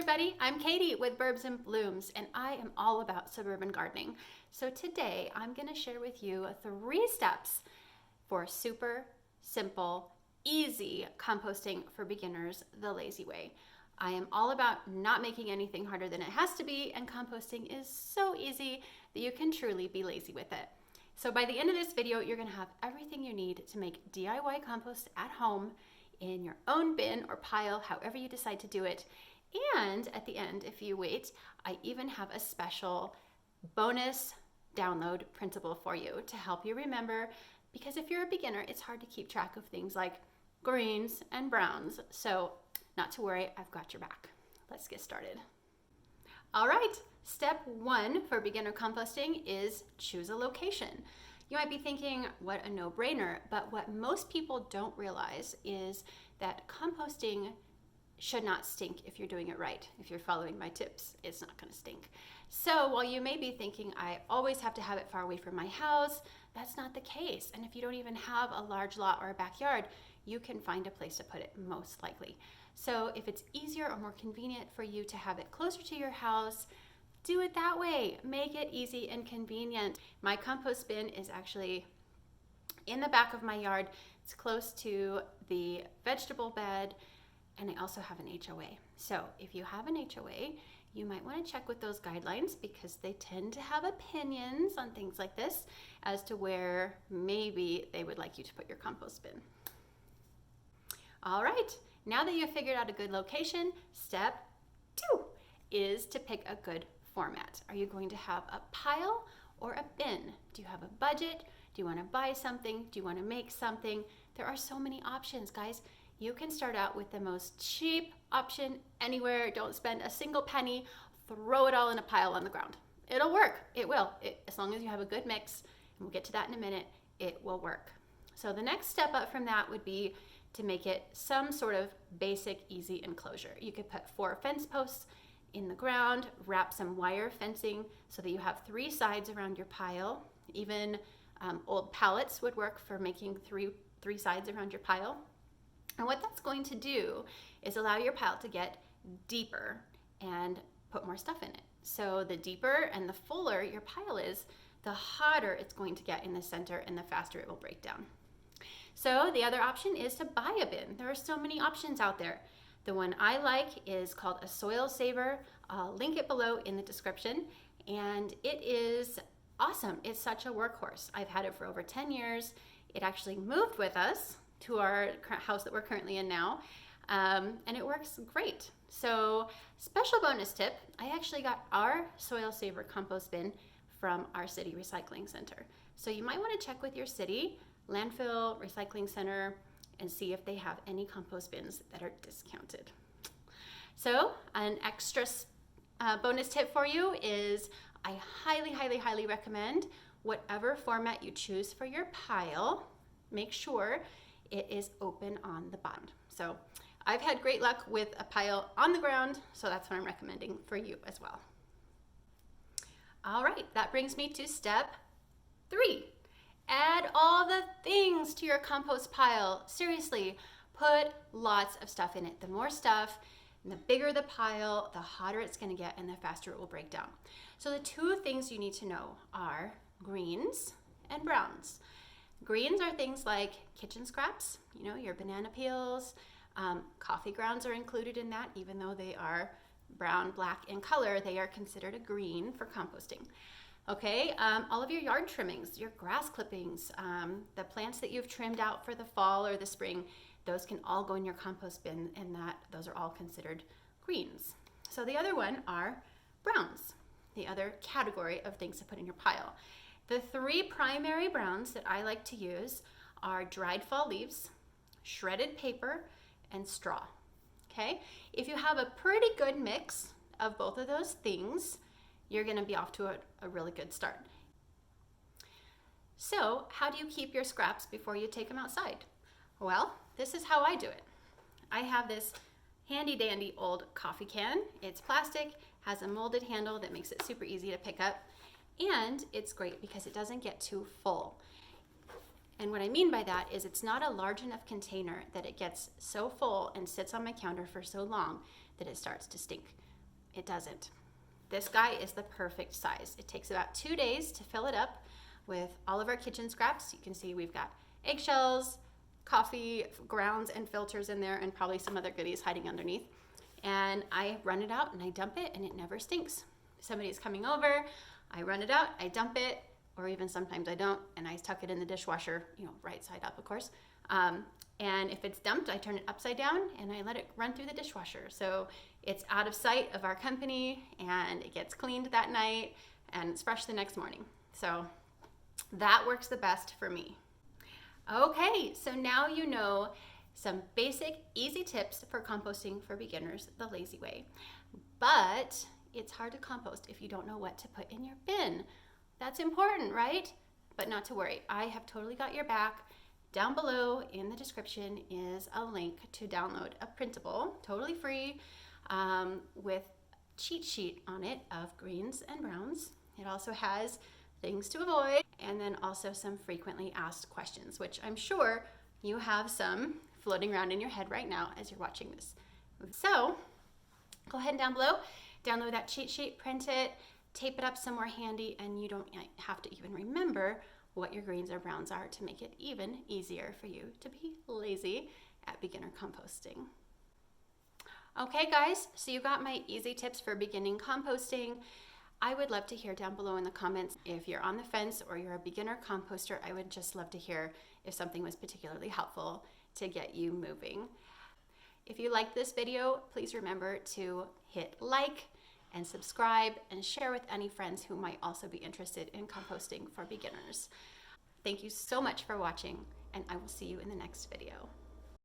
everybody, I'm Katie with Burbs and Blooms, and I am all about suburban gardening. So today I'm going to share with you 3 steps for super simple, easy composting for beginners the lazy way. I am all about not making anything harder than it has to be, and composting is so easy that you can truly be lazy with it. So by the end of this video, you're going to have everything you need to make DIY compost at home in your own bin or pile, however you decide to do it. And at the end, if you wait, I even have a special bonus download printable for you to help you remember, because if you're a beginner, it's hard to keep track of things like greens and browns. So not to worry, I've got your back. Let's get started. All right, step 1 for beginner composting is choose a location. You might be thinking, what a no-brainer, but what most people don't realize is that composting should not stink if you're doing it right. If you're following my tips, it's not going to stink. So while you may be thinking, I always have to have it far away from my house, that's not the case. And if you don't even have a large lot or a backyard, you can find a place to put it, most likely. So if it's easier or more convenient for you to have it closer to your house, do it that way. Make it easy and convenient. My compost bin is actually in the back of my yard. It's close to the vegetable bed, and I also have an HOA. So if you have an HOA, you might want to check with those guidelines, because they tend to have opinions on things like this as to where maybe they would like you to put your compost bin. All right, now that you've figured out a good location, step 2 is to pick a good format. Are you going to have a pile or a bin? Do you have a budget? Do you want to buy something? Do you want to make something? There are so many options, guys. You can start out with the most cheap option anywhere. Don't spend a single penny. Throw it all in a pile on the ground. It'll work. It will. As long as you have a good mix, and we'll get to that in a minute, it will work. So the next step up from that would be to make it some sort of basic, easy enclosure. You could put 4 fence posts in the ground, wrap some wire fencing so that you have 3 sides around your pile. Even old pallets would work for making three sides around your pile. And what that's going to do is allow your pile to get deeper and put more stuff in it. So the deeper and the fuller your pile is, the hotter it's going to get in the center and the faster it will break down. So the other option is to buy a bin. There are so many options out there. The one I like is called a Soil Saver. I'll link it below in the description. And it is awesome. It's such a workhorse. I've had it for over 10 years. It actually moved with us to our house that we're currently in now, and it works great. So special bonus tip, I actually got our Soil Saver compost bin from our city recycling center. So you might want to check with your city, landfill, recycling center, and see if they have any compost bins that are discounted. So an extra bonus tip for you is I highly recommend whatever format you choose for your pile, make sure it is open on the bottom. So I've had great luck with a pile on the ground, so that's what I'm recommending for you as well. All right, that brings me to step 3. Add all the things to your compost pile. Seriously, put lots of stuff in it. The more stuff, and the bigger the pile, the hotter it's going to get and the faster it will break down. So the 2 things you need to know are greens and browns. Greens are things like kitchen scraps, your banana peels, coffee grounds are included in that. Even though they are brown, black in color, they are considered a green for composting. Okay, all of your yard trimmings, your grass clippings, the plants that you've trimmed out for the fall or the spring, those can all go in your compost bin, and those are all considered greens. So the other one are browns, the other category of things to put in your pile. The 3 primary browns that I like to use are dried fall leaves, shredded paper, and straw. Okay, if you have a pretty good mix of both of those things, you're going to be off to a really good start. So how do you keep your scraps before you take them outside? Well, this is how I do it. I have this handy dandy old coffee can. It's plastic, has a molded handle that makes it super easy to pick up, and it's great because it doesn't get too full. And what I mean by that is it's not a large enough container that it gets so full and sits on my counter for so long that it starts to stink. it doesn't. This guy is the perfect size. It takes about 2 days to fill it up with all of our kitchen scraps. You can see we've got eggshells, coffee grounds and filters in there, and probably some other goodies hiding underneath. And I run it out and I dump it, and it never stinks. If somebody's coming over, I run it out, I dump it, or even sometimes I don't, and I tuck it in the dishwasher, right side up, of course. And if it's dumped, I turn it upside down and I let it run through the dishwasher. So it's out of sight of our company, and it gets cleaned that night, and it's fresh the next morning. So that works the best for me. Okay, so now you know some basic, easy tips for composting for beginners the lazy way. But it's hard to compost if you don't know what to put in your bin. That's important, right? But not to worry, I have totally got your back. Down below in the description is a link to download a printable, totally free, with cheat sheet on it of greens and browns. It also has things to avoid, and then also some frequently asked questions, which I'm sure you have some floating around in your head right now as you're watching this. So go ahead and down below, download that cheat sheet, print it, tape it up somewhere handy, and you don't have to even remember what your greens or browns are to make it even easier for you to be lazy at beginner composting. Okay guys, so you got my easy tips for beginning composting. I would love to hear down below in the comments if you're on the fence or you're a beginner composter. I would just love to hear if something was particularly helpful to get you moving. If you like this video, please remember to hit like and subscribe and share with any friends who might also be interested in composting for beginners. Thank you so much for watching, and I will see you in the next video.